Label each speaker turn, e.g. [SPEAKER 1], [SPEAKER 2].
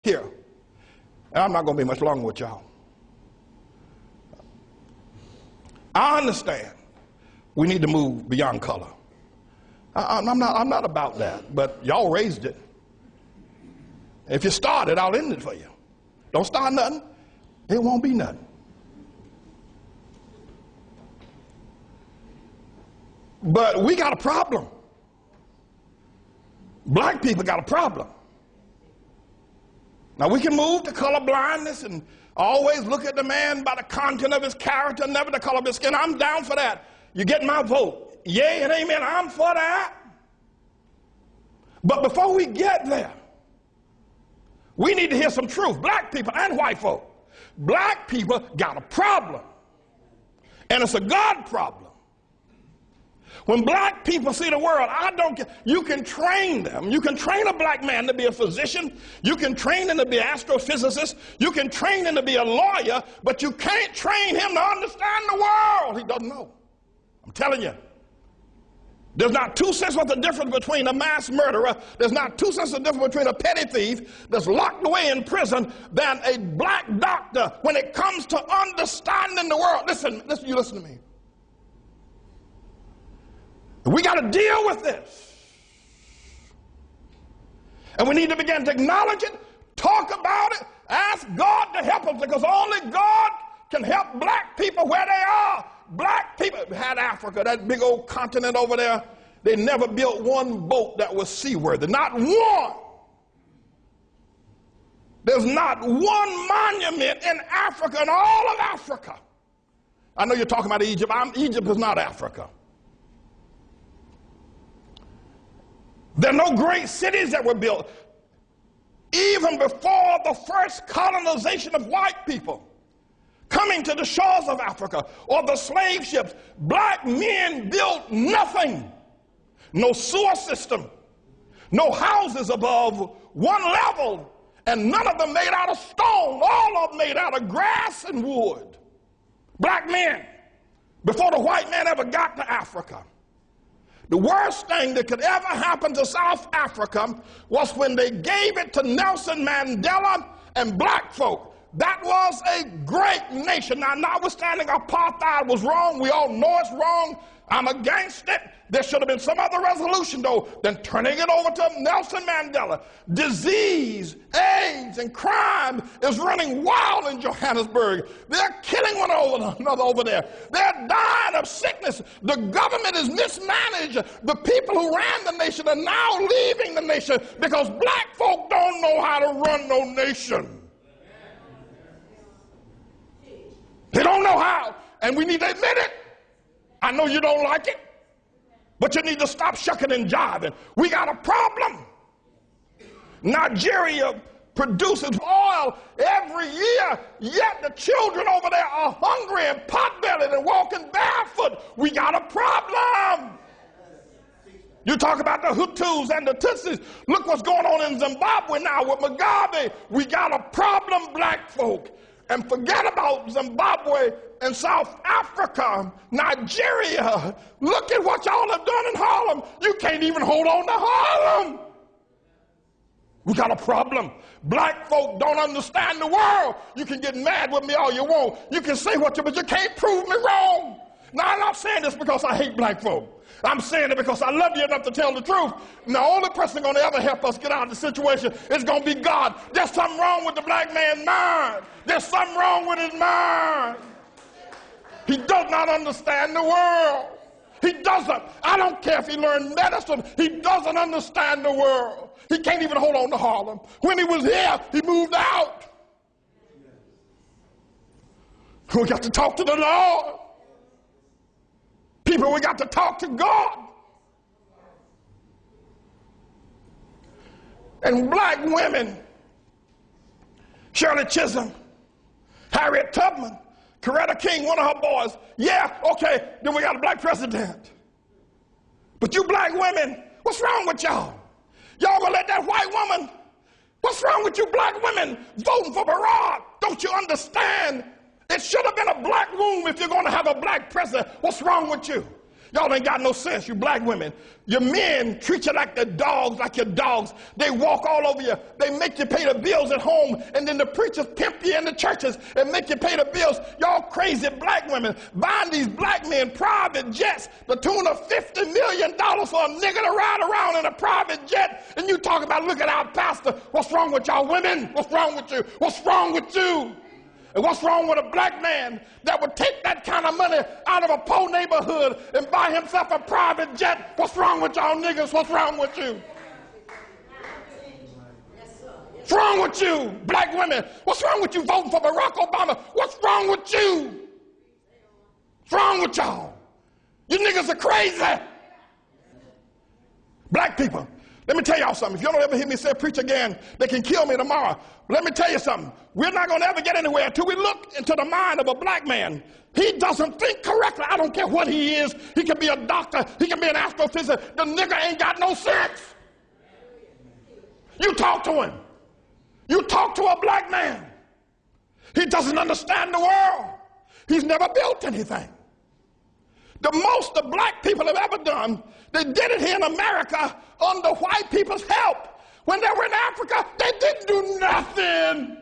[SPEAKER 1] Here, and I'm not going to be much longer with y'all. I understand we need to move beyond color. I'm not about that, but y'all raised it. If you start it, I'll end it for you. Don't start nothing, it won't be nothing. But we got a problem. Black people got a problem. Now we can move to color blindness and always look at the man by the content of his character, never the color of his skin. I'm down for that. You get my vote. Yay and amen. I'm for that. But before we get there, we need to hear some truth. Black people and white folk. Black people got a problem. And it's a God problem. When black people see the world, I don't care. You can train them. You can train a black man to be a physician. You can train him to be an astrophysicist. You can train him to be a lawyer, but you can't train him to understand the world. He doesn't know. I'm telling you. There's not 2 cents worth of difference between a mass murderer. There's not 2 cents of difference between a petty thief that's locked away in prison than a black doctor when it comes to understanding the world. Listen, you listen to me. We got to deal with this. And we need to begin to acknowledge it, talk about it, ask God to help us, because only God can help black people where they are. Black people had Africa, that big old continent over there. They never built one boat that was seaworthy. Not one. There's not one monument in Africa, in all of Africa. I know you're talking about Egypt. Egypt is not Africa. There are no great cities that were built. Even before the first colonization of white people coming to the shores of Africa or the slave ships, black men built nothing. No sewer system, no houses above one level, and none of them made out of stone. All of them made out of grass and wood. Black men, before the white man ever got to Africa. The worst thing that could ever happen to South Africa was when they gave it to Nelson Mandela and black folk. That was a great nation. Now, notwithstanding apartheid was wrong, we all know it's wrong. I'm against it. There should have been some other resolution, though, than turning it over to Nelson Mandela. Disease, AIDS, and crime is running wild in Johannesburg. They're killing one another over there. They're dying of sickness. The government is mismanaged. The people who ran the nation are now leaving the nation because black folk don't know how to run no nation. They don't know how, and we need to admit it. I know you don't like it, but you need to stop shucking and jiving. We got a problem. Nigeria produces oil every year, yet the children over there are hungry and pot-bellied and walking barefoot. We got a problem. You talk about the Hutus and the Tutsis. Look what's going on in Zimbabwe now with Mugabe. We got a problem, black folk. And forget about Zimbabwe and South Africa, Nigeria. Look at what y'all have done in Harlem. You can't even hold on to Harlem. We got a problem. Black folk don't understand the world. You can get mad with me all you want. You can say what you, but you can't prove me wrong. Now, I'm not saying this because I hate black folk. I'm saying it because I love you enough to tell the truth. And the only person going to ever help us get out of the situation is going to be God. There's something wrong with the black man's mind. There's something wrong with his mind. He does not understand the world. He doesn't. I don't care if he learned medicine. He doesn't understand the world. He can't even hold on to Harlem. When he was here, he moved out. We got to talk to the Lord. People, we got to talk to God. And black women, Shirley Chisholm, Harriet Tubman, Coretta King, one of her boys. Yeah, okay, then we got a black president. But you black women, what's wrong with y'all? Y'all gonna let that white woman, what's wrong with you black women voting for Barack? Don't you understand? It should have been a black room if you're going to have a black president. What's wrong with you? Y'all ain't got no sense, you black women. Your men treat you like they're dogs, like your dogs. They walk all over you. They make you pay the bills at home, and then the preachers pimp you in the churches and make you pay the bills. Y'all crazy black women buying these black men private jets, the tune of $50 million for a nigga to ride around in a private jet, and you talk about, look at our pastor. What's wrong with y'all women? What's wrong with you? What's wrong with you? And what's wrong with a black man that would take that kind of money out of a poor neighborhood and buy himself a private jet? What's wrong with y'all niggas? What's wrong with you? What's wrong with you, black women? What's wrong with you voting for Barack Obama? What's wrong with you? What's wrong with y'all? You niggas are crazy. Black people, let me tell y'all something. If you don't ever hear me say preach again, they can kill me tomorrow. But let me tell you something. We're not going to ever get anywhere until we look into the mind of a black man. He doesn't think correctly. I don't care what he is. He can be a doctor. He can be an astrophysicist. The nigga ain't got no sense. You talk to him. You talk to a black man. He doesn't understand the world. He's never built anything. The most the black people have ever done, they did it here in America under white people's help. When they were in Africa, they didn't do nothing.